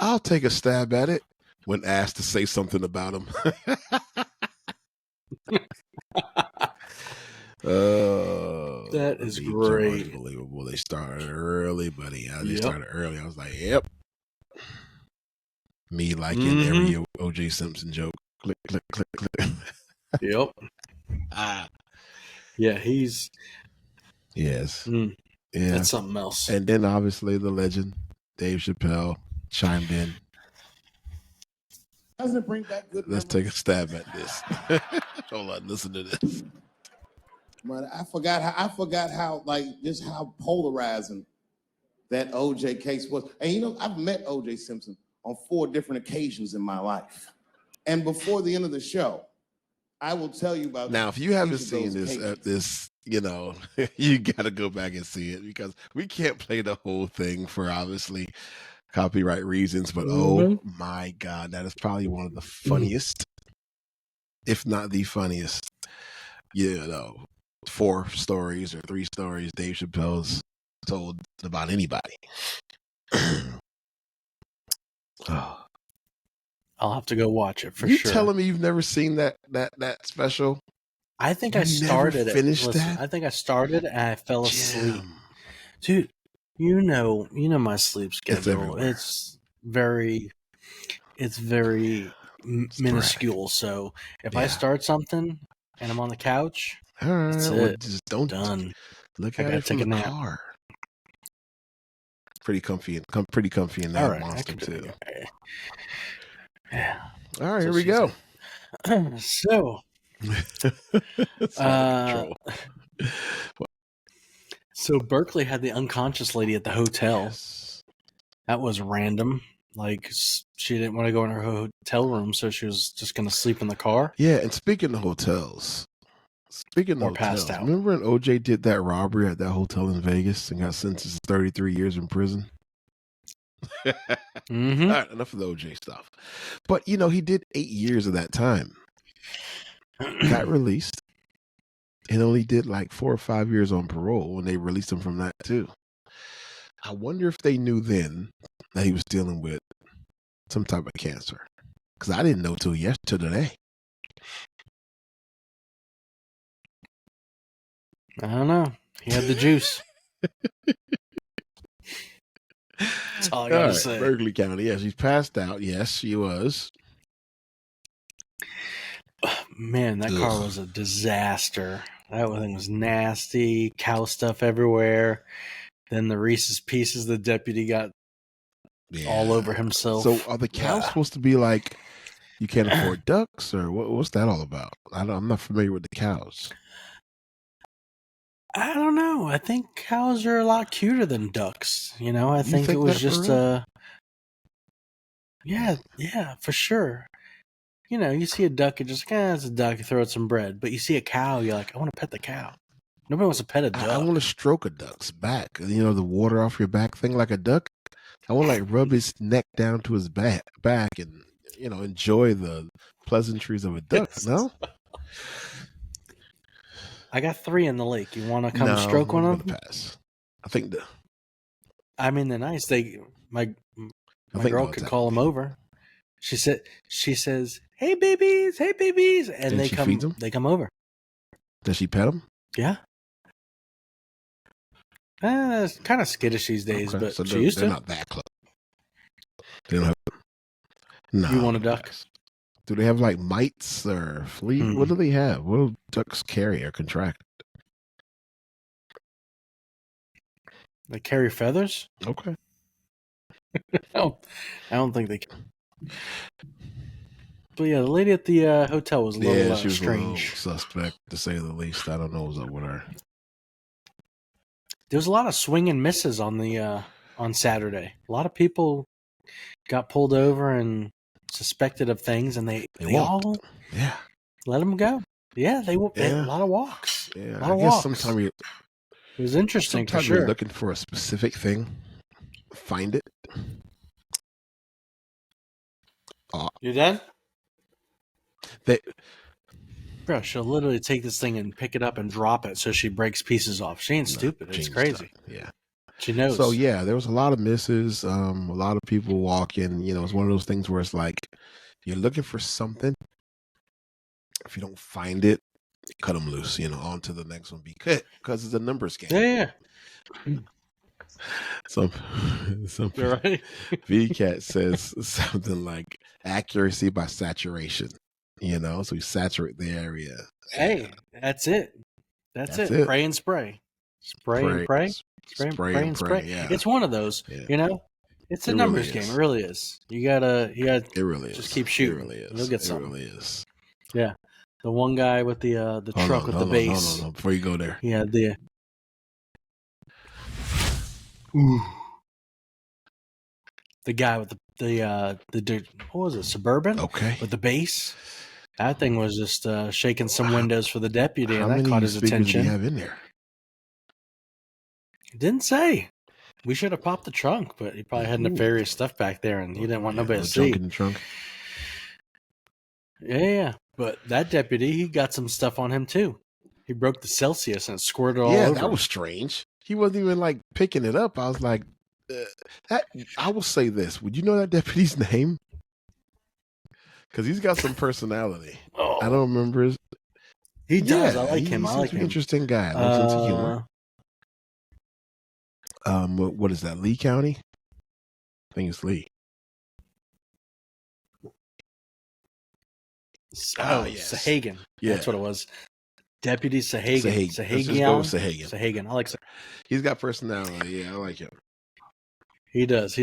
I'll take a stab at it when asked to say something about him. That is great. Unbelievable. They started early, buddy. They started early. I was like, yep. Me liking every O.J. Simpson joke. Click, click, click, click. Yep. Yeah, he's... Yes. Yeah. That's something else. And then obviously the legend, Dave Chappelle, chimed in. Doesn't bring back good Let's take a stab at this. Hold on, listen to this. Man, I forgot how like just how polarizing that OJ case was. And you know, I've met OJ Simpson on 4 different occasions in my life. And before the end of the show, I will tell you about. Now, if you haven't seen this, you know, you got to go back and see it because we can't play the whole thing for obviously copyright reasons. But oh my God, that is probably one of the funniest, if not the funniest, 4 stories or 3 stories Dave Chappelle's told about anybody. Oh. I'll have to go watch it for You sure. telling me you've never seen that special? I think You I started never finished it. Listen, that? I think I started and I fell asleep. Jim. Dude, you know my sleep schedule. everywhere. It's very minuscule. So if I Yeah. start something and I'm on the couch, All right, that's well, it. just don't Done. look I at gotta it from take the a nap. car. Pretty comfy in that All right, monster too. Yeah. All right, So here we go. So, It's out of control. So Berkeley had the unconscious lady at the hotel. Yes. That was random. Like, she didn't want to go in her hotel room, so she was just going to sleep in the car. Yeah, and speaking of hotels, passed out. Remember when OJ did that robbery at that hotel in Vegas and got sentenced to 33 years in prison? Mm-hmm. All right, enough of the OJ stuff. But, he did 8 years of that time. Got released. And only did like 4 or 5 years on parole when they released him from that too. I wonder if they knew then that he was dealing with some type of cancer. Because I didn't know till today. I don't know. He had the juice. That's all I got to say. Berkeley County. Yes, she's passed out. Yes, she was. Man, that car was a disaster. That thing was nasty. Cow stuff everywhere. Then the Reese's Pieces the deputy got all over himself. So are the cows supposed to be like, you can't afford ducks? Or what's that all about? I'm not familiar with the cows. I don't know. I think cows are a lot cuter than ducks. I think it was just yeah, for sure. You see a duck, you're just like, it's a duck, you throw it some bread. But you see a cow, you're like, I want to pet the cow. Nobody wants to pet a duck. I want to stroke a duck's back. The water off your back thing like a duck. I want to rub his neck down to his back and, enjoy the pleasantries of a duck. No? I got 3 in the lake. You want to come stroke one of them? Pass. I think they're nice. My girl could call them over. She says, "Hey babies, and they come over. Does she pet them? Yeah. It's kind of skittish these days, but so she used to. They're not that close. They don't have. No. You want a duck? Do they have mites or flea? Mm-hmm. What do they have? What do ducks carry or contract? They carry feathers. Okay. I don't think they can. But yeah, the lady at the hotel was a little she was strange. A little suspect, to say the least. I don't know what's up with her. There was a lot of swing and misses on Saturday. A lot of people got pulled over and suspected of things, and they all let them go. Yeah, they had a lot of walks. Yeah, I guess sometimes it was interesting. Sometimes for sure. You're looking for a specific thing, find it. You done? Bro, she'll literally take this thing and pick it up and drop it so she breaks pieces off. She ain't stupid. It's crazy. Yeah. She knows. So, there was a lot of misses, a lot of people walking. It's one of those things where it's like you're looking for something. If you don't find it, cut them loose, on to the next one because it's a numbers game. Yeah. Some You're right. VCAT says something like accuracy by saturation, so you saturate the area. Hey, that's it. That's it. Pray and spray. Spray and pray. Spray and spray. Yeah. It's one of those, It's a numbers game. It really is. You gotta it really just keep shooting. It really is. You'll get something. It really is. Yeah. The one guy with the truck with the base. No. Before you go there. He had the guy with the what was it, Suburban? Okay. With the bass. That thing was just shaking some windows for the deputy, and that caught his attention. Did you have in there? Didn't say. We should have popped the trunk, but he probably had nefarious stuff back there, and he didn't want nobody to see. Junk in the trunk. Yeah. But that deputy, he got some stuff on him too. He broke the Celsius and squirted all over. Yeah, that was strange. He wasn't even picking it up. I was like, that I will say this: would you know that deputy's name? Because he's got some personality. I don't remember his. He does. I like him. He I seems like to be him. interesting guy. No sense of humor. What is that? Lee County? I think it's Lee. Sahagan. Yeah. That's what it was. Deputy Sahagan. Let's just go with Sahagan. Sahagan. I like Sahagan. He's got personality. Yeah, I like him. He does.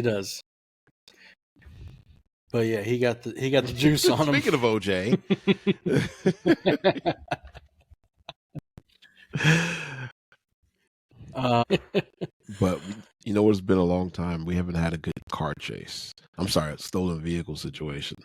But yeah, he got the juice on him. Speaking of OJ. But you know, it's been a long time. We haven't had a good car chase. I'm sorry, a stolen vehicle situation.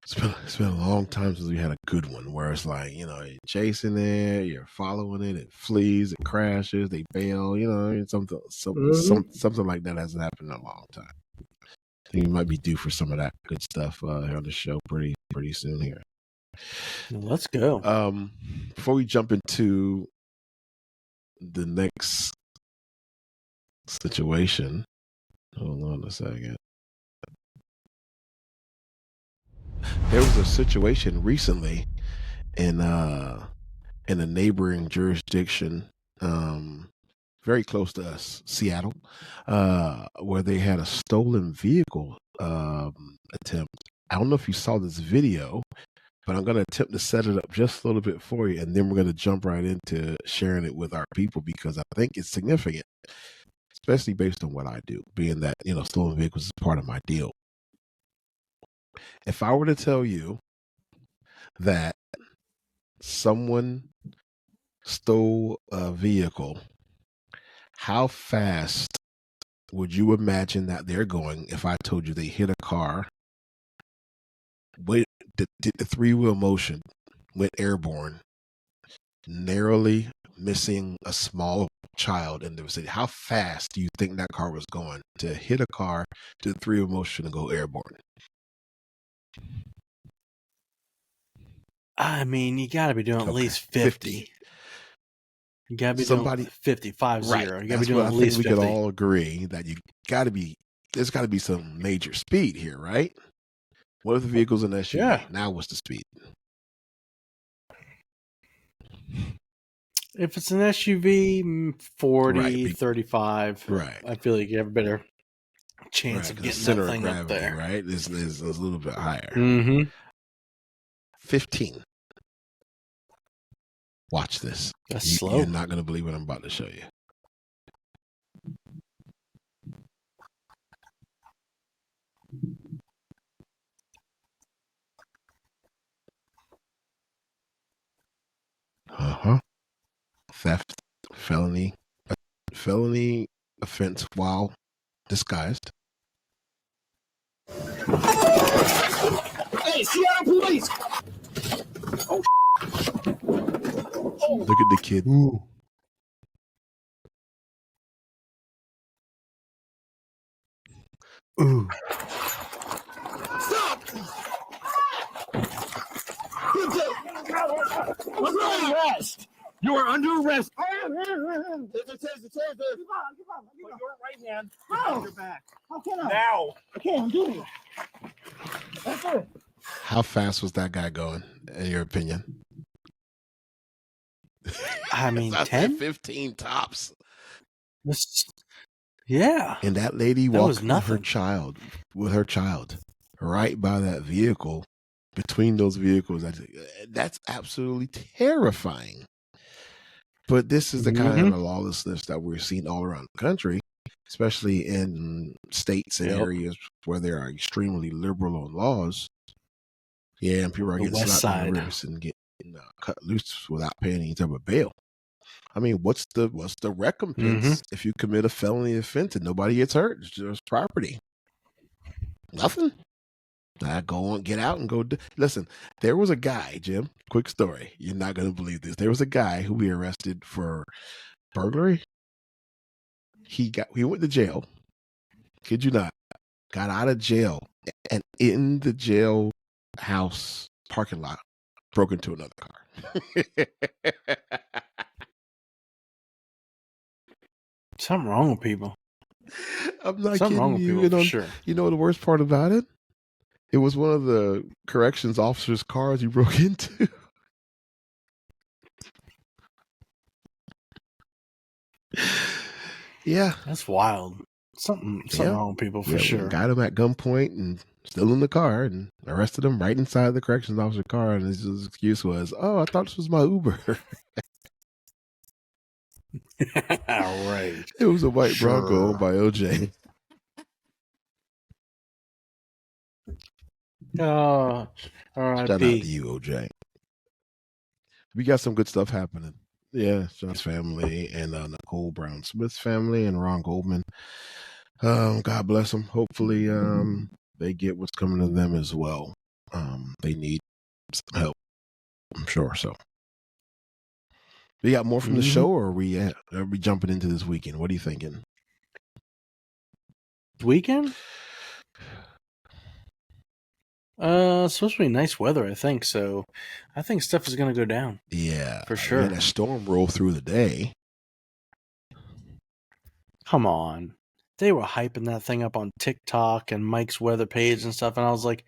It's been a long time since we had a good one where it's like, you know, you're chasing it, you're following it flees, it crashes, they bail, you know, something like that hasn't happened in a long time. I think we might be due for some of that good stuff here on the show pretty soon here. Let's go. Before we jump into the next situation, hold on a second. There was a situation recently in a neighboring jurisdiction, very close to us, Seattle, where they had a stolen vehicle attempt. I don't know if you saw this video, but I'm going to attempt to set it up just a little bit for you, and then we're going to jump right into sharing it with our people because I think it's significant, especially based on what I do, being that, you know, stolen vehicles is part of my deal. If I were to tell you that someone stole a vehicle, how fast would you imagine that they're going if I told you they hit a car, did the three-wheel motion, went airborne, narrowly missing a small child in the city? How fast do you think that car was going to hit a car, do the three-wheel motion, and go airborne? I mean, you got to be doing at least 50. You got to be doing 50, 50. Right. You got to be doing at least 50. We could all agree that there's got to be some major speed here, right? What if the vehicle's an SUV? Yeah. Now what's the speed? If it's an SUV, 40, right, 35. Right. I feel like you have a better chance of getting that thing up there. Right? Is a little bit higher. Mm-hmm. 15. Watch this. That's slow. You're not going to believe what I'm about to show you. Theft, felony offense while disguised. Hey, Seattle police! Oh, look at the kid. Ooh. Ooh. Stop! You're under arrest. You are under arrest. It says there. Come on. Put your right hand behind your back. How can I? Now. Okay, I'm doing it. That's it. How fast was that guy going, in your opinion? I mean, 10? 15 tops. Yeah. And that lady walked with her child right by that vehicle, between those vehicles. That's absolutely terrifying. But this is the kind of lawlessness that we're seeing all around the country, especially in states and areas where there are extremely liberal on laws. Yeah, and people are getting slapped in the wrist and getting cut loose without paying any type of bail. I mean, what's the recompense if you commit a felony offense and nobody gets hurt? It's just property. Nothing. Go on, get out and go. Listen, there was a guy, Jim, quick story. You're not going to believe this. There was a guy who we arrested for burglary. He went to jail. Kid you not. Got out of jail, and in the jail house parking lot, broke into another car. Something wrong with people. I'm not Something wrong kidding with you. people for sure. You know the worst part about it? It was one of the corrections officer's cars he broke into. Yeah. That's wild. Something wrong with people for sure. Got him at gunpoint and still in the car and arrested him right inside the corrections officer's car. And his excuse was, "Oh, I thought this was my Uber." Right. It was a white Bronco owned by OJ. Oh, R.I.P. Shout out to you, OJ. We got some good stuff happening. Yeah, Sean's family and Nicole Brown Smith's family and Ron Goldman. God bless them. Hopefully, they get what's coming to them as well. They need some help, I'm sure. So, we got more from the show, or are we jumping into this weekend? What are you thinking? Weekend? It's supposed to be nice weather, I think. So, I think stuff is going to go down. Yeah, for sure. We had a storm roll through the day. Come on. They were hyping that thing up on TikTok and Mike's weather page and stuff, and I was like,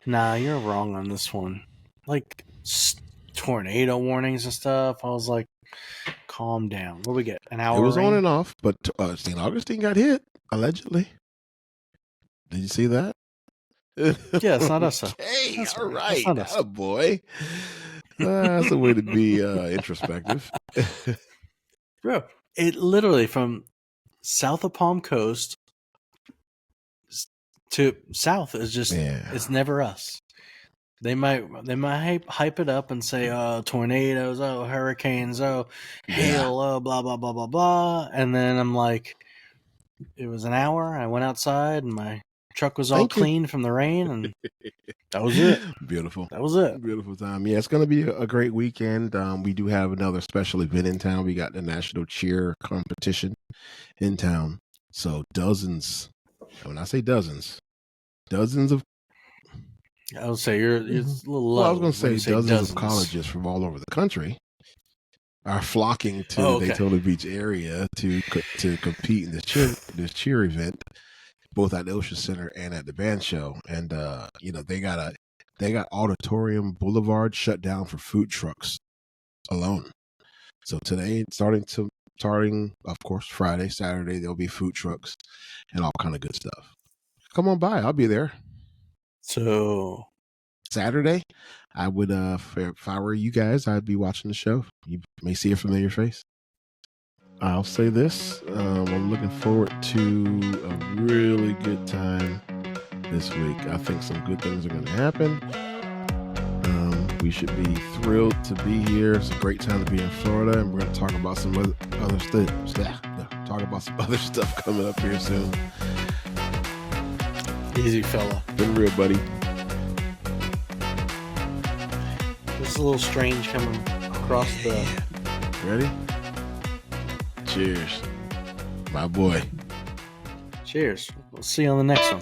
nah, you're wrong on this one. Like, tornado warnings and stuff. I was like, calm down. What do we get? An hour? It was rain? on and off, but St. Augustine got hit, allegedly. Did you see that? Yeah, it's not us. Hey, That's all right. right. Oh, boy. That's a way to be introspective. Bro, it literally from south of Palm Coast to south is just, it's never us. They might hype it up and say, oh, tornadoes, oh, hurricanes, oh, hail, oh, blah, blah, blah, blah, blah. And then I'm like, it was an hour. I went outside and my truck was all clean from the rain, and that was it. Beautiful. That was it. Beautiful time. Yeah, it's going to be a great weekend. We do have another special event in town. We got the National Cheer Competition in town. So dozens, when I say dozens of... I would say you're a little low. Well, I was going to say dozens of colleges from all over the country are flocking to the Daytona Beach area to compete in this cheer event, both at the Ocean Center and at the band show. And they got Auditorium Boulevard shut down for food trucks alone. So today, starting of course Friday, Saturday, there'll be food trucks and all kind of good stuff. Come on by, I'll be there. So Saturday, I would if I were you guys, I'd be watching the show. You may see a familiar face. I'll say this, I'm looking forward to a really good time this week. I think some good things are going to happen. We should be thrilled to be here. It's a great time to be in Florida, and we're going to talk about some other stuff coming up here soon. Easy, fella. Been real, buddy. This is a little strange coming across the... Ready? Cheers. My boy. Cheers. We'll see you on the next one.